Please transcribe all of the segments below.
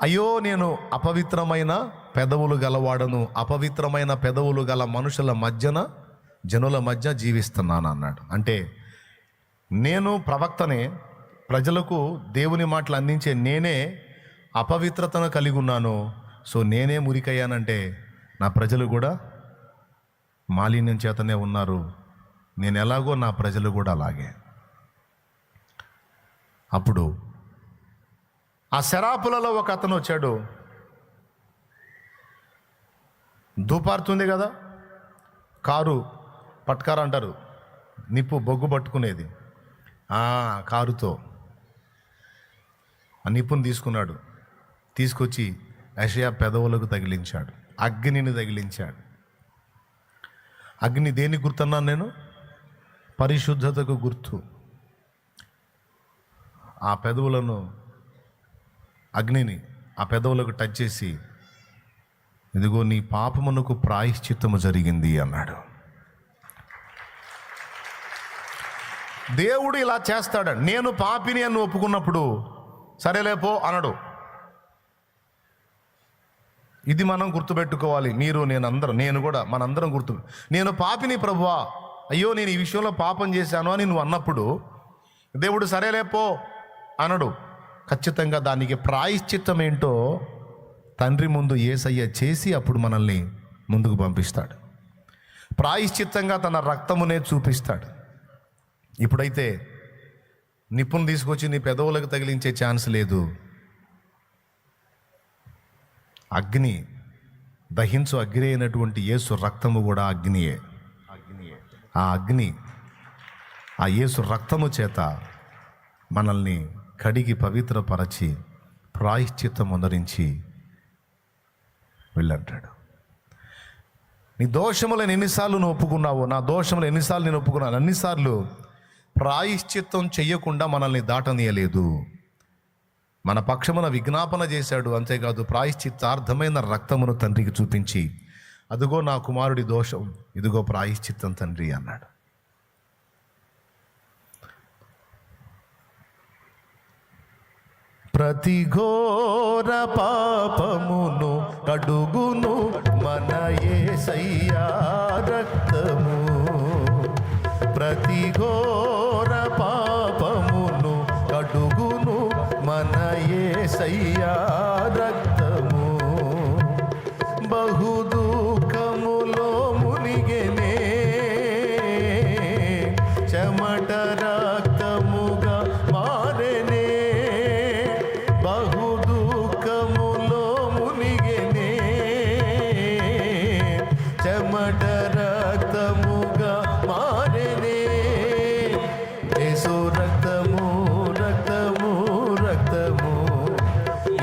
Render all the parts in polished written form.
అయ్యో నేను అపవిత్రమైన పెదవులు గలవాడను, అపవిత్రమైన పెదవులు గల మనుషుల మధ్యన, జనుల మధ్య జీవిస్తున్నాను అన్నాడు. అంటే నేను ప్రవక్తనే, ప్రజలకు దేవుని మాటలు అందించే నేనే అపవిత్రతను కలిగి ఉన్నాను. సో నేనే మురికయ్యానంటే నా ప్రజలు కూడా మాలిన్యం చేతనే ఉన్నారు. నేను ఎలాగో నా ప్రజలు కూడా అలాగే. అప్పుడు ఆ శరాపులలో ఒక అతను వచ్చాడు. ధూపార్తుంది కదా, కారు పట్కారు అంటారు, నిప్పు బొగ్గు పట్టుకునేది. కారుతో ఆ నిప్పును తీసుకున్నాడు, తీసుకొచ్చి యెషయా పెదవులకు తగిలించాడు, అగ్నిని తగిలించాడు. అగ్ని దేనికి గుర్తున్నాను నేను? పరిశుద్ధతకు గుర్తు. ఆ పెదవులను, అగ్నిని ఆ పెదవులకు టచ్ చేసి, ఇదిగో నీ పాపమునకు ప్రాయశ్చిత్తము జరిగింది అన్నాడు. దేవుడు ఇలా చేస్తాడు. నేను పాపిని అని ఒప్పుకున్నప్పుడు సరేలేపో అనడు. ఇది మనం గుర్తుపెట్టుకోవాలి. మీరు నేను కూడా మనందరం నేను పాపిని ప్రభువా, అయ్యో నేను ఈ విషయంలో పాపం చేశాను అని నువ్వు అన్నప్పుడు దేవుడు సరేలేపో అనడు. ఖచ్చితంగా దానికి ప్రాయశ్చిత్తం ఏంటో తండ్రి ముందు యేసయ్య చేసి అప్పుడు మనల్ని ముందుకు పంపిస్తాడు. ప్రాయశ్చిత్తంగా తన రక్తమునే చూపిస్తాడు. ఇప్పుడైతే నిప్పును తీసుకొచ్చి నీ పెదవులకు తగిలించే ఛాన్స్ లేదు. అగ్ని, దహించు అగ్ని అయినటువంటి యేసు రక్తము కూడా అగ్నియే. ఆ అగ్ని, ఆ యేసు రక్తము చేత మనల్ని కడిగి పవిత్రపరచి ప్రాయశ్చిత్తం అందరించి వెళ్ళంటాడు. నీ దోషములను ఎన్నిసార్లు నువ్వు ఒప్పుకున్నావో, నా దోషములు ఎన్నిసార్లు నేను ఒప్పుకున్నాను, అన్నిసార్లు ప్రాయశ్చిత్తం చెయ్యకుండా మనల్ని దాటనీయలేదు. మన పక్షమున విజ్ఞాపన చేశాడు. అంతేకాదు ప్రాయశ్చిత్తార్థమైన రక్తమును తండ్రికి చూపించి, అదిగో నా కుమారుడి దోషం, ఇదిగో ప్రాయశ్చిత్తం తండ్రి అన్నాడు. ప్రతి ఘోర పాపమును కడుగును మన యేసయ్యా రక్తము. ప్రతి ఘోర పాపమును కడుగును మన యేసయ్యా రక్తము. బహు దుఃఖములో మునిగెనే, చెమట రక్తముగా మారెనే. బహు దుఃఖములో మునిగెనే, చెమట రక్తముగా మారెనే. యేసు రక్తము, రక్తము, రక్తము,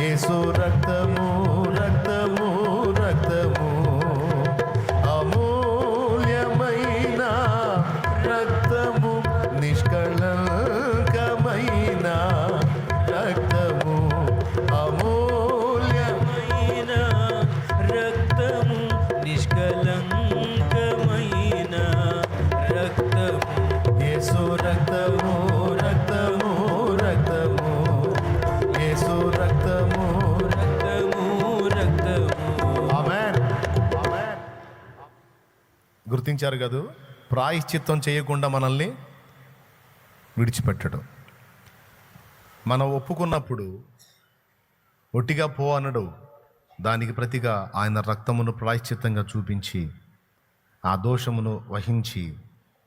యేసు రక్తము, రక్తము, రక్తము, అమూల్యమైన రక్తము, నిష్కళంకమైన రక్తము, అమూల్యమైన రక్తము, నిష్కళంకమైన రక్తము. యేసు రక్తము, రక్తము, రక్తము, యేసు రక్తము, రక్తము, రక్తము. ఆమేన్. గుర్తించారు కదూ? ప్రాయశ్చిత్తం చేయకుండా మనల్ని విడిచిపెట్టడం. మనం ఒప్పుకున్నప్పుడు ఒట్టిగా పో అనడు. దానికి ప్రతిగా ఆయన రక్తమును ప్రాయశ్చిత్తంగా చూపించి ఆ దోషమును వహించి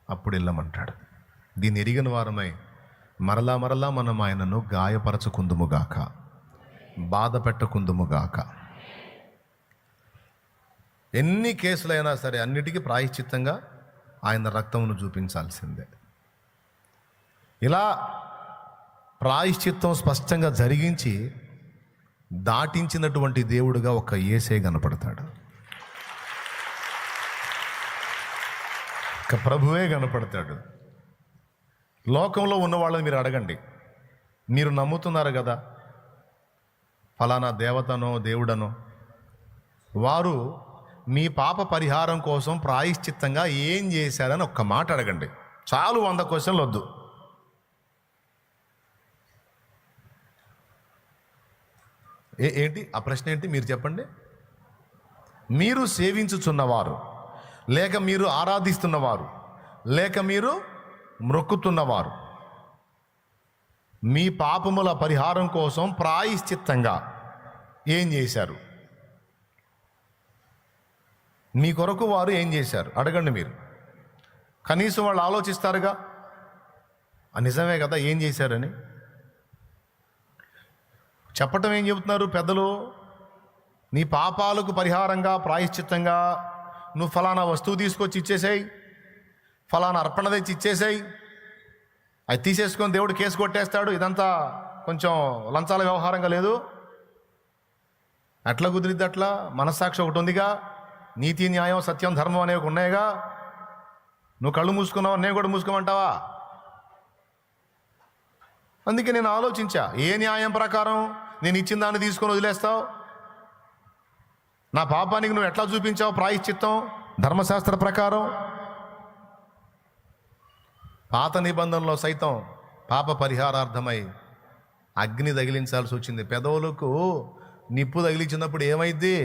అప్పుడు వెళ్ళమంటాడు. దీన్ని ఎరిగిన వారమై మరలా మరలా మనం ఆయనను గాయపరచకుందుముగాక, బాధ పెట్టకుందుముగాక. ఎన్ని కేసులైనా సరే అన్నిటికీ ప్రాయశ్చిత్తంగా ఆయన రక్తమును చూపించాల్సిందే. ఇలా ప్రాయశ్చిత్తం స్పష్టంగా జరిగించి దాటించినటువంటి దేవుడుగా ఒక యేసే కనపడతాడు, ఒక ప్రభువే కనపడతాడు. లోకంలో ఉన్న వాళ్ళని మీరు అడగండి, మీరు నమ్ముతున్నారు కదా ఫలానా దేవతనో దేవుడనో, వారు మీ పాప పరిహారం కోసం ప్రాయశ్చిత్తంగా ఏం చేశారని ఒక్క మాట అడగండి. చాలు, 100 క్వశ్చన్లు వద్దు. ఏంటి ఆ ప్రశ్న ఏంటి మీరు చెప్పండి. మీరు సేవించుచున్నవారు, లేక మీరు ఆరాధిస్తున్నవారు, లేక మీరు మ్రొక్కుతున్నవారు మీ పాపముల పరిహారం కోసం ప్రాయశ్చిత్తంగా ఏం చేశారు? మీ కొరకు వారు ఏం చేశారు అడగండి. మీరు కనీసం వాళ్ళు ఆలోచిస్తారుగా, నిజమే కదా ఏం చేశారని. చెప్పటం ఏం చెబుతున్నారు పెద్దలు? నీ పాపాలకు పరిహారంగా ప్రాయశ్చిత్తంగా నువ్వు ఫలానా వస్తువు తీసుకొచ్చి ఇచ్చేసాయి, ఫలానా అర్పణ తెచ్చి ఇచ్చేసాయి, అది తీసేసుకొని దేవుడు కేసు కొట్టేస్తాడు. ఇదంతా కొంచెం లంచాల వ్యవహారంగా లేదు. అట్లా కుదిరిద్ది? అట్లా మనస్సాక్షి ఒకటి ఉందిగా, నీతి న్యాయం సత్యం ధర్మం అనేవి ఉన్నాయిగా. నువ్వు కళ్ళు మూసుకున్నావు, నేను కూడా మూసుకోమంటావా? అందుకే నేను ఆలోచించా, ఏ న్యాయం ప్రకారం నేను ఇచ్చిన దాన్ని తీసుకొని వదిలేస్తావు? నా పాపానికి నువ్వు ఎట్లా చూపించావు ప్రాయశ్చిత్తం ధర్మశాస్త్ర ప్రకారం? పాత నిబంధనలో సైతం పాప పరిహారార్థమై అగ్ని తగిలించాల్సి వచ్చింది. పెదవులకు నిప్పు తగిలించినప్పుడు ఏమైద్ది?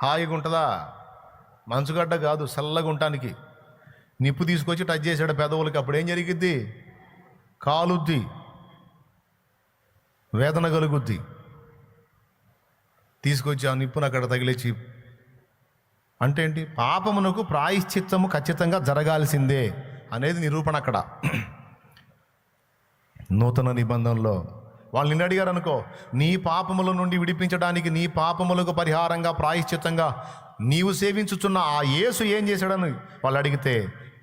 హాయిగా ఉంటుందా? మంచుగడ్డ కాదు, చల్లగా ఉండటానికి నిప్పు తీసుకొచ్చి టచ్ చేసాడు పెదవులకి. అప్పుడు ఏం జరిగిద్ది? కాలుద్ది, వేదన కలుగుద్ది. తీసుకొచ్చి ఆ నిప్పును అక్కడ తగిలించి అంటే ఏంటి? పాపమునకు ప్రాయశ్చిత్తము ఖచ్చితంగా జరగాల్సిందే అనేది నిరూపణ అక్కడ. నూతన నిబంధనలో వాళ్ళు నిన్ను అడిగారు అనుకో, నీ పాపముల నుండి విడిపించడానికి, నీ పాపములకు పరిహారంగా ప్రాయశ్చిత్తంగా నీవు సేవించుచున్న ఆ యేసు ఏం చేశాడని వాళ్ళు అడిగితే,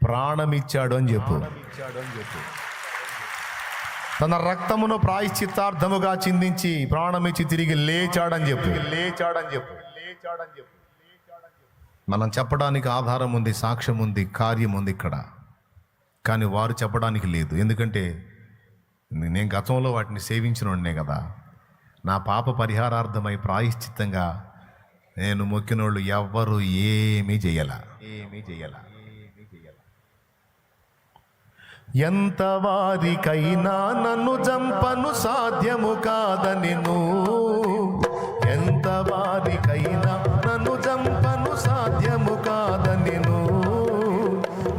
ప్రాణమిచ్చాడు అని చెప్పు. తన రక్తమును ప్రాయశ్చిత్తార్థముగా చిందించి ప్రాణమిచ్చి తిరిగి లేచాడని చెప్పు. మనం చెప్పడానికి ఆధారం ఉంది, సాక్ష్యం ఉంది, కార్యం ఉంది ఇక్కడ. కానీ వారు చెప్పడానికి లేదు. ఎందుకంటే నేను గతంలో వాటిని సేవించినోడినే కదా. నా పాప పరిహారార్థమై ప్రాయశ్చిత్తంగా నేను మొక్కినోళ్ళు ఎవ్వరూ ఏమీ చెయ్యాల. ఎంత వారికైనా నన్ను చంపను సాధ్యము కాదనెను, ఎంత వారికైనా నన్ను చంపను సాధ్యము కాదనెను,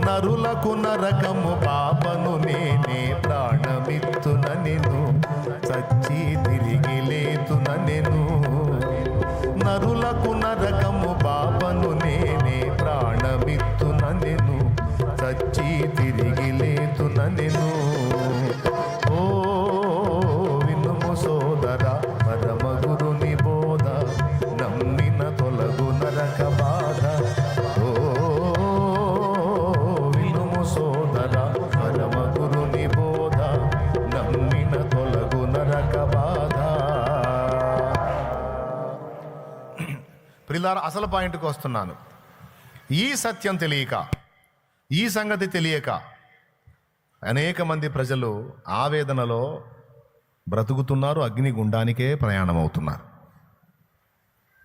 నరులకు నరకము పాపను నేనే ప్రాణమిత్తుననెను, చచ్చి తిరిగి లేతుననెను, నరులకు నరకము పాపను నేనే ప్రాణమిత్తుననెను, చచ్చి తిరిగి లేతుననెను. ఓ వినుము సోదరా పరమ గురుని బోధ, నమ్మిన తొలగు నరక బాధ. ఓ వినుము సోదరా పరమ గురుని బోధ, నమ్మిన తొలగు నరక బాధ. ప్రియులారా, అసలు పాయింట్కి వస్తున్నాను. ఈ సత్యం తెలియక, ఈ సంగతి తెలియక అనేక మంది ప్రజలు ఆవేదనలో బ్రతుకుతున్నారు, అగ్నిగుండానికే ప్రయాణం అవుతున్నారు.